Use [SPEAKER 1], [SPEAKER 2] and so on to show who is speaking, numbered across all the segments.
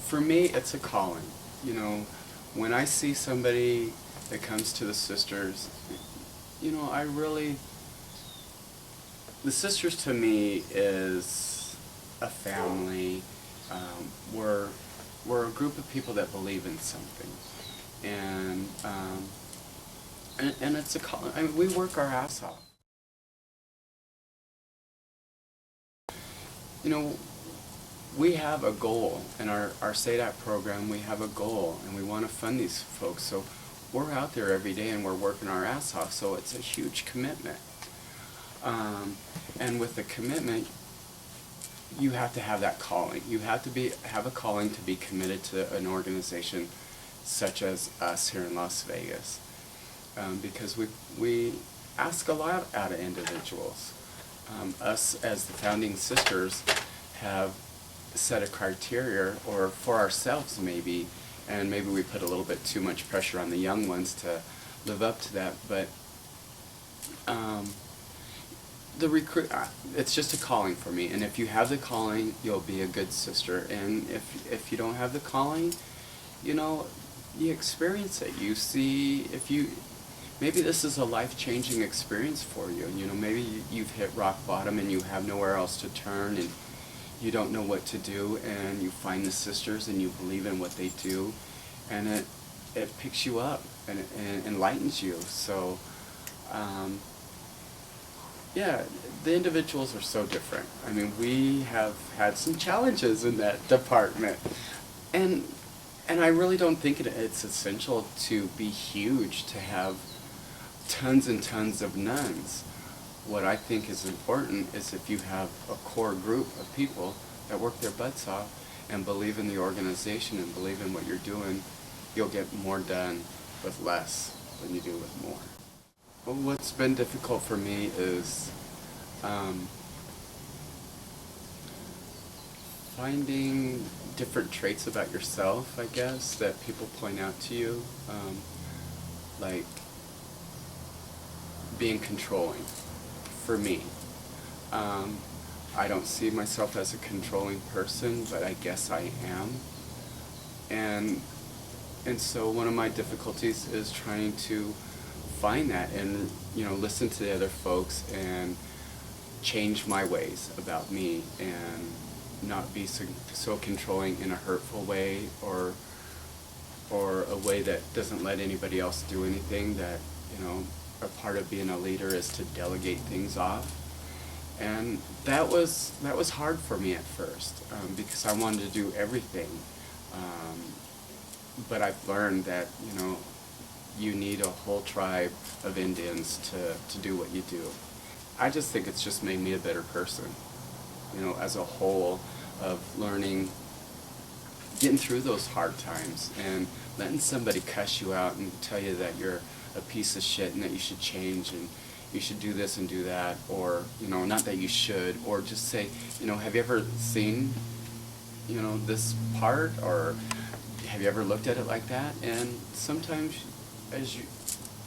[SPEAKER 1] For me, it's a calling. You know, when I see somebody that comes to the sisters, you know, the sisters to me is a family. We're a group of people that believe in something, and and it's a calling. I mean, we work our ass off. You know, we have a goal in our SADAP program. We have a goal, and we want to fund these folks. So we're out there every day, and we're working our ass off. So it's a huge commitment. And with the commitment, you have to have that calling. You have to have a calling to be committed to an organization such as us here in Las Vegas, because we ask a lot out of individuals. Us as the founding sisters have set a criteria, or for ourselves maybe, and maybe we put a little bit too much pressure on the young ones to live up to that, but it's just a calling for me, and if you have the calling, you'll be a good sister, and if you don't have the calling, you know, you experience it. You see, maybe this is a life-changing experience for you. You know, maybe you've hit rock bottom and you have nowhere else to turn, and you don't know what to do, and you find the sisters and you believe in what they do, and it picks you up and it enlightens you. So yeah, the individuals are so different. I mean, we have had some challenges in that department, and I really don't think it's essential to be huge to have tons and tons of nuns. What I think is important is if you have a core group of people that work their butts off and believe in the organization and believe in what you're doing, you'll get more done with less than you do with more. Well, what's been difficult for me is finding different traits about yourself, I guess, that people point out to you, like being controlling. For me, I don't see myself as a controlling person, but I guess I am, and so one of my difficulties is trying to find that and, you know, listen to the other folks and change my ways about me and not be so controlling in a hurtful way, or a way that doesn't let anybody else do anything. That, you know, a part of being a leader is to delegate things off, and that was hard for me at first, because I wanted to do everything, but I've learned that, you know, you need a whole tribe of Indians to do what you do. I just think it's just made me a better person, you know, as a whole, of learning, getting through those hard times and letting somebody cuss you out and tell you that you're a piece of shit and that you should change and you should do this and do that, or, you know, not that you should, or just say, you know, have you ever seen, you know, this part, or have you ever looked at it like that? And sometimes as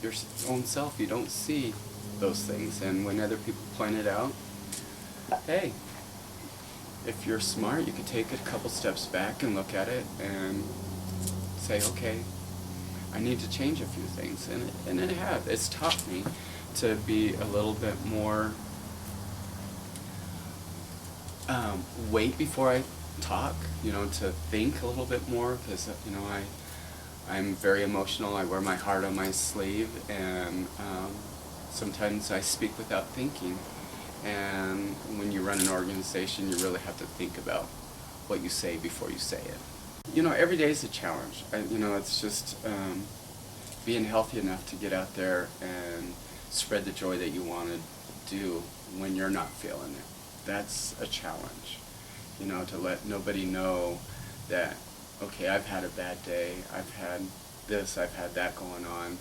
[SPEAKER 1] your own self, you don't see those things, and when other people point it out, hey, if you're smart, you could take a couple steps back and look at it and say, okay, I need to change a few things, and it has. It's taught me to be a little bit more, wait before I talk, you know, to think a little bit more, because, you know, I'm very emotional. I wear my heart on my sleeve, and sometimes I speak without thinking. And when you run an organization, you really have to think about what you say before you say it. You know, every day is a challenge. You know, it's just being healthy enough to get out there and spread the joy that you want to do when you're not feeling it. That's a challenge. You know, to let nobody know that, okay, I've had a bad day, I've had this, I've had that going on.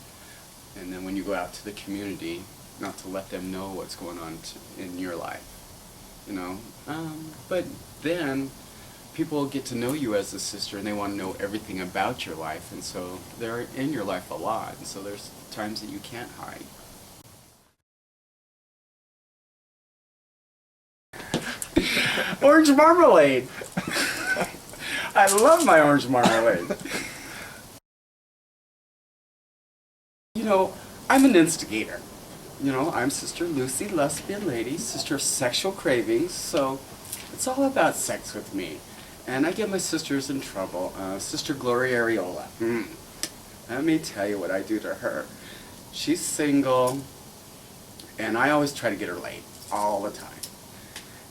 [SPEAKER 1] And then when you go out to the community, not to let them know what's going on in your life, you know. But then people get to know you as a sister, and they want to know everything about your life, and so they're in your life a lot, and so there's times that you can't hide. Orange marmalade! I love my orange marmalade. You know, I'm an instigator. You know, I'm Sister Loosy, lesbian lady, sister of sexual cravings, so it's all about sex with me. And I get my sisters in trouble. Sister Gloria Areola. Let me tell you what I do to her. She's single, and I always try to get her laid, all the time.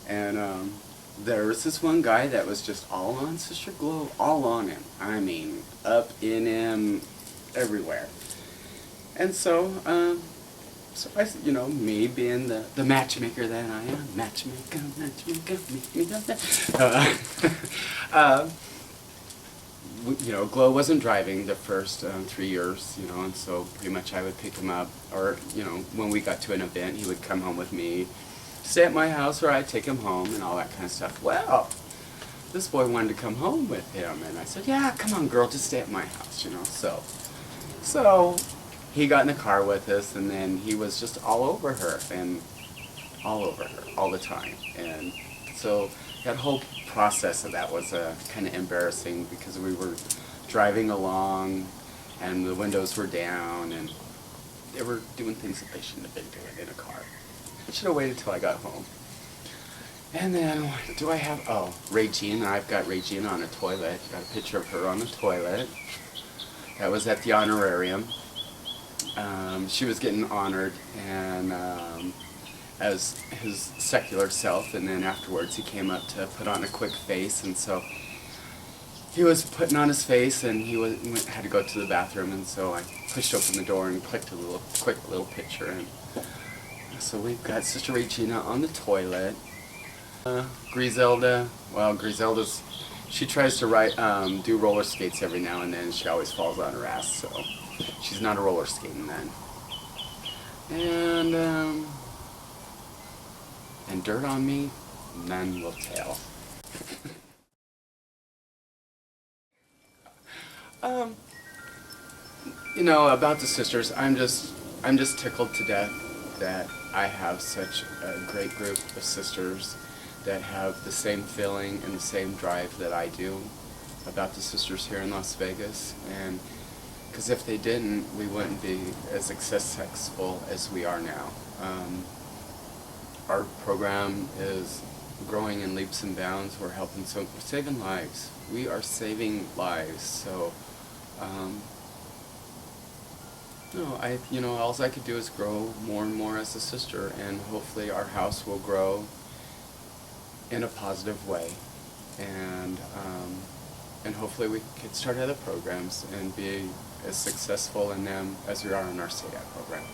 [SPEAKER 1] And there was this one guy that was just all on Sister Glo, all on him. I mean, up in him, everywhere. And so I, you know, me being the matchmaker that I am, matchmaker, make me love that. You know, Glo wasn't driving the first 3 years, you know, and so pretty much I would pick him up, or, you know, when we got to an event, he would come home with me, stay at my house, or I'd take him home and all that kind of stuff. Well, this boy wanted to come home with him, and I said, yeah, come on, girl, just stay at my house, you know, so he got in the car with us, and then he was just all over her, all the time, and so that whole process of that was kind of embarrassing, because we were driving along, and the windows were down, and they were doing things that they shouldn't have been doing in a car. I should have waited till I got home. And then, what do I have? Oh, Regina. I've got Regina on a toilet. Got a picture of her on the toilet. That was at the honorarium. She was getting honored, and as his secular self, and then afterwards he came up to put on a quick face, and so he was putting on his face, and he had to go to the bathroom, and so I pushed open the door and clicked a quick little picture, and so we've got Sister Regina on the toilet. Griselda, well, Griselda's, she tries to do roller skates every now and then. She always falls on her ass, so she's not a roller skating then. And dirt on me, none will tell. You know, about the sisters, I'm just tickled to death that I have such a great group of sisters that have the same feeling and the same drive that I do about the sisters here in Las Vegas. And because if they didn't, we wouldn't be as successful as we are now. Our program is growing in leaps and bounds. We're saving lives. We are saving lives. So, no, all I could do is grow more and more as a sister, and hopefully our house will grow in a positive way, and hopefully we could start other programs and be as successful in them as we are in our SADAC program.